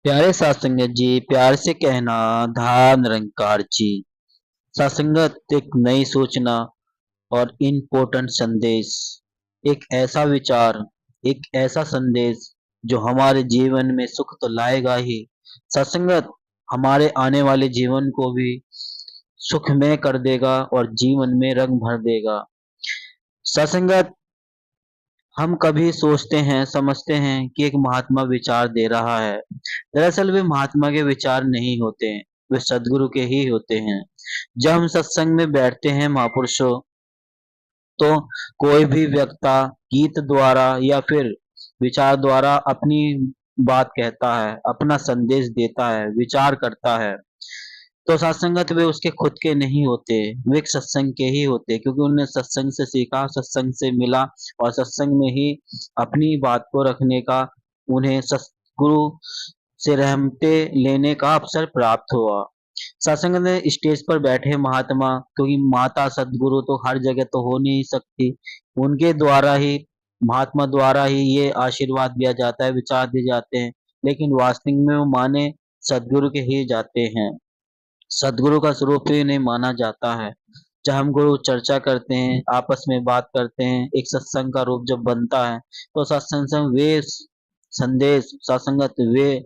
प्यारे सत्संगत जी, प्यार से कहना धान निरंकार जी। सत्संगत एक नई सूचना और इम्पोर्टेंट संदेश, एक ऐसा विचार, एक ऐसा संदेश जो हमारे जीवन में सुख तो लाएगा ही, सत्संगत हमारे आने वाले जीवन को भी सुखमय कर देगा और जीवन में रंग भर देगा। सत्संगत हम कभी सोचते हैं, समझते हैं कि एक महात्मा विचार दे रहा है। दरअसल वे महात्मा के विचार नहीं होते हैं, वे सदगुरु के ही होते हैं। जब हम सत्संग में बैठते हैं महापुरुषों, तो कोई भी वक्ता गीत द्वारा या फिर विचार द्वारा अपनी बात कहता है, अपना संदेश देता है, विचार करता है। तो सत्संगत वे उसके खुद के नहीं होते, वे एक सत्संग के ही होते, क्योंकि उन्होंने सत्संग से सीखा, सत्संग से मिला और सत्संग में ही अपनी बात को रखने का, उन्हें सतगुरु से रहमते लेने का अवसर प्राप्त हुआ। सत्संग में स्टेज पर बैठे महात्मा, क्योंकि माता सदगुरु तो हर जगह तो हो नहीं सकती, उनके द्वारा ही, महात्मा द्वारा ही ये आशीर्वाद दिया जाता है, विचार दिए जाते हैं। लेकिन वास्तविक में वो माने सदगुरु के ही जाते हैं, सदगुरु का स्वरूप ही इन्हें माना जाता है। जब हम गुरु चर्चा करते हैं, आपस में बात करते हैं, एक सत्संग का रूप जब बनता है, तो सत्संग से वे संदेश, सत्संगत वे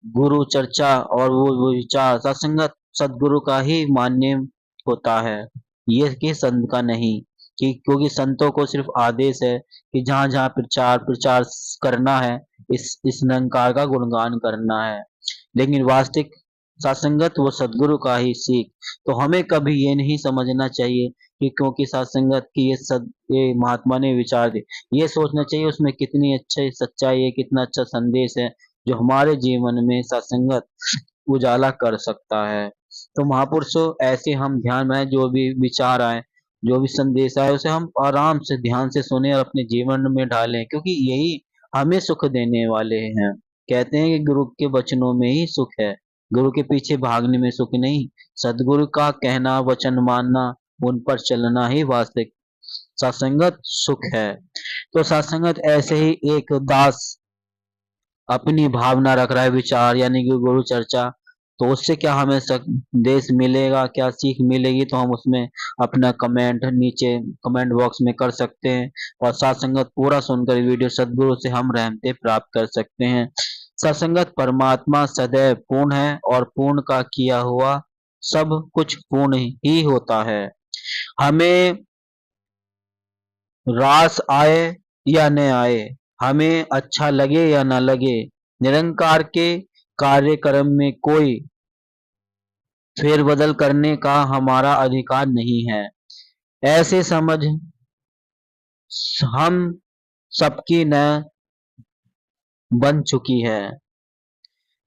गुरु चर्चा और वो विचार सत्संगत सदगुरु का ही मान्य होता है, ये कि संत का नहीं। कि क्योंकि संतों को सिर्फ आदेश है कि जहां जहां प्रचार प्रचार करना है, इस निरंकार का गुणगान करना है, लेकिन वास्तविक सत्संगत वो सदगुरु का ही सीख। तो हमें कभी ये नहीं समझना चाहिए कि क्योंकि सत्संगत की ये महात्मा ने विचार दिए, ये सोचना चाहिए उसमें कितनी अच्छी सच्चाई है, कितना अच्छा संदेश है जो हमारे जीवन में सत्संगत उजाला कर सकता है। तो महापुरुषों, ऐसे हम ध्यान में जो भी विचार आए, जो भी संदेश आए, उसे हम आराम से ध्यान से सुने और अपने जीवन में डालें, क्योंकि यही हमें सुख देने वाले हैं। कहते हैं कि गुरु के वचनों में ही सुख है, गुरु के पीछे भागने में सुख नहीं। सदगुरु का कहना, वचन मानना, उन पर चलना ही वास्तविक सत्संगत सुख है। तो सत्संगत ऐसे ही एक दास अपनी भावना रख रहा है, विचार यानी कि गुरु चर्चा, तो उससे क्या हमें संदेश मिलेगा, क्या सीख मिलेगी, तो हम उसमें अपना कमेंट नीचे कमेंट बॉक्स में कर सकते हैं। और सत्संगत पूरा सुनकर वीडियो सदगुरु से हम रहमतें प्राप्त कर सकते हैं। सत्संगत परमात्मा सदैव पूर्ण है और पूर्ण का किया हुआ सब कुछ पूर्ण ही होता है। हमें रास आए या न आए, हमें अच्छा लगे या ना लगे, निरंकार के कार्यक्रम में कोई फेरबदल करने का हमारा अधिकार नहीं है। ऐसे समझ हम सबकी न बन चुकी है।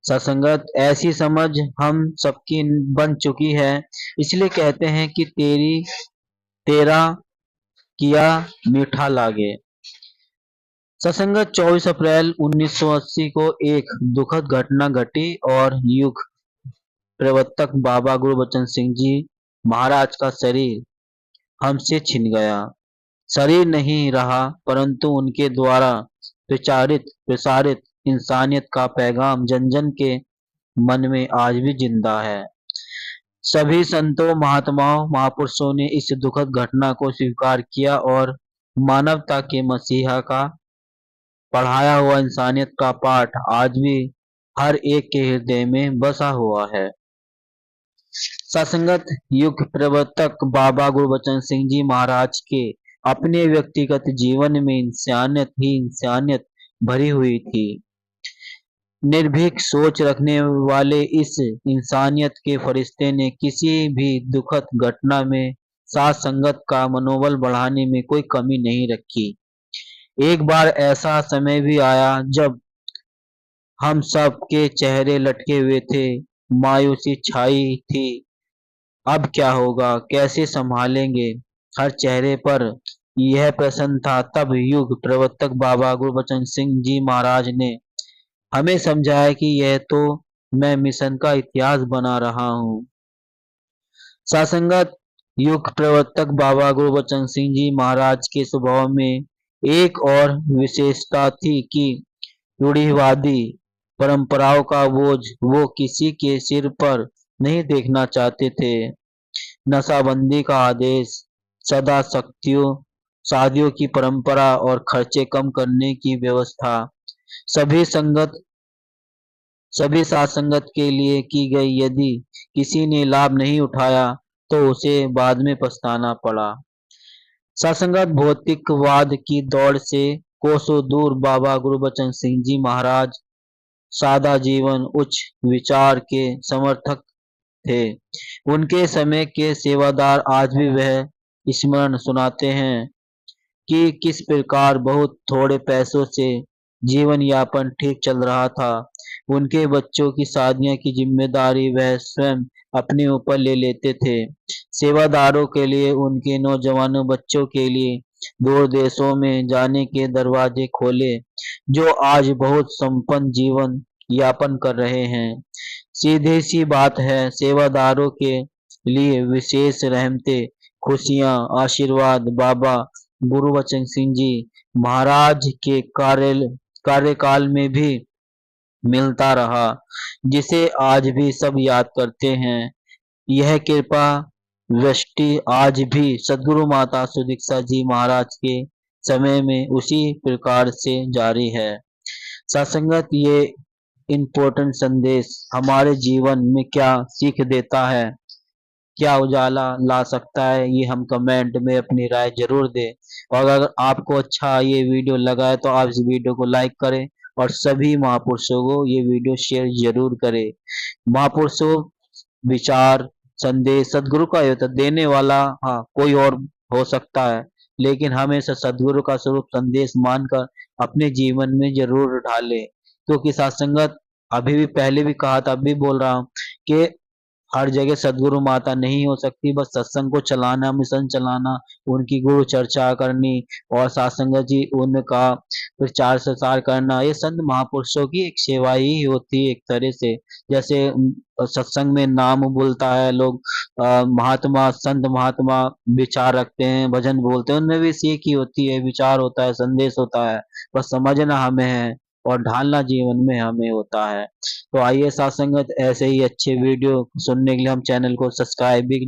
सत्संगत ऐसी समझ हम सबकी बन चुकी है, इसलिए कहते हैं कि तेरा किया मीठा लागे। सत्संगत 24 अप्रैल 1980 को एक दुखद घटना घटी और युग प्रवर्तक बाबा गुरबचन सिंह जी महाराज का शरीर हमसे छिन गया। शरीर नहीं रहा, परंतु उनके द्वारा प्रचारित प्रसारित इंसानियत का पैगाम जन जन के मन में आज भी जिंदा है। सभी संतों, महात्माओं, महापुरुषों ने इस दुखद घटना को स्वीकार किया और मानवता के मसीहा का पढ़ाया हुआ इंसानियत का पाठ आज भी हर एक के हृदय में बसा हुआ है। सत्संगत युग प्रवर्तक बाबा गुरबचन सिंह जी महाराज के अपने व्यक्तिगत जीवन में इंसानियत ही इंसानियत भरी हुई थी। निर्भीक सोच रखने वाले इस इंसानियत के फरिश्ते ने किसी भी दुखद घटना में साथ संगत का मनोबल बढ़ाने में कोई कमी नहीं रखी। एक बार ऐसा समय भी आया जब हम सब के चेहरे लटके हुए थे, मायूसी छाई थी, अब क्या होगा, कैसे संभालेंगे, हर चेहरे पर यह प्रश्न था। तब युग प्रवर्तक बाबा गुरबचन सिंह जी महाराज ने हमें समझाया कि यह तो मैं मिशन का इतिहास बना रहा हूँ। सत्संगत युग प्रवर्तक बाबा गुरबचन सिंह जी महाराज के स्वभाव में एक और विशेषता थी कि रूढ़िवादी परंपराओं का बोझ वो किसी के सिर पर नहीं देखना चाहते थे। नशाबंदी का आदेश, सदा सख्तियों, शादियों की परंपरा और खर्चे कम करने की व्यवस्था, सभी संगत सभी साथ संगत के लिए की गई। यदि किसी ने लाभ नहीं उठाया तो उसे बाद में पछताना पड़ा। सत्संगत भौतिकवाद की दौड़ से कोसों दूर बाबा गुरबचन सिंह जी महाराज सादा जीवन उच्च विचार के समर्थक थे। उनके समय के सेवादार आज भी वह स्मरण सुनाते हैं कि किस प्रकार बहुत थोड़े पैसों से जीवन यापन ठीक चल रहा था। उनके बच्चों की शादियों की जिम्मेदारी वह स्वयं अपने ऊपर ले लेते थे। सेवादारों के लिए उनके नौजवानों बच्चों के लिए दूर देशों में जाने के दरवाजे खोले, जो आज बहुत संपन्न जीवन यापन कर रहे हैं। सीधी सी बात है, सेवादारों के लिए विशेष रहमतें, खुशियां, आशीर्वाद बाबा गुरुबचन सिंह जी महाराज के कार्यकाल में भी मिलता रहा, जिसे आज भी सब याद करते हैं। यह कृपा वृष्टि आज भी सद्गुरु माता सुदीक्षा जी महाराज के समय में उसी प्रकार से जारी है। सत्संगत ये इम्पोर्टेंट संदेश हमारे जीवन में क्या सीख देता है, क्या उजाला ला सकता है, ये हम कमेंट में अपनी राय जरूर दें। और अगर आपको अच्छा ये वीडियो लगा है तो आप इस वीडियो को लाइक करें और सभी महापुरुषों को ये वीडियो शेयर जरूर करें। महापुरुषों विचार संदेश सदगुरु का ही होता है, देने वाला हाँ कोई और हो सकता है, लेकिन हमेशा सदगुरु का स्वरूप संदेश मानकर अपने जीवन में जरूर ढाले। क्योंकि सत्संगत अभी भी, पहले भी कहा था, अभी बोल रहा हूँ कि हर जगह सदगुरु माता नहीं हो सकती। बस सत्संग को चलाना, मिशन चलाना, उनकी गुरु चर्चा करनी और सत्संग जी उनका प्रचार प्रसार करना, ये संत महापुरुषों की एक सेवा ही होती है एक तरह से। जैसे सत्संग में नाम बोलता है लोग, महात्मा संत महात्मा विचार रखते हैं, भजन बोलते हैं, उनमें भी सीख ही होती है, विचार होता है, संदेश होता है। बस समझना हमें है और ढालना जीवन में हमें होता है। तो आइए साथ संगत, ऐसे ही अच्छे वीडियो सुनने के लिए हम चैनल को सब्सक्राइब भी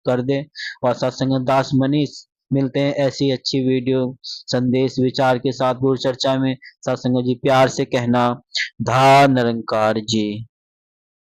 कर दें। और साथ संगत दास मनीष मिलते हैं ऐसी अच्छी वीडियो संदेश विचार के साथ गुरु चर्चा में। साथ संगत जी प्यार से कहना, धा निरंकार जी।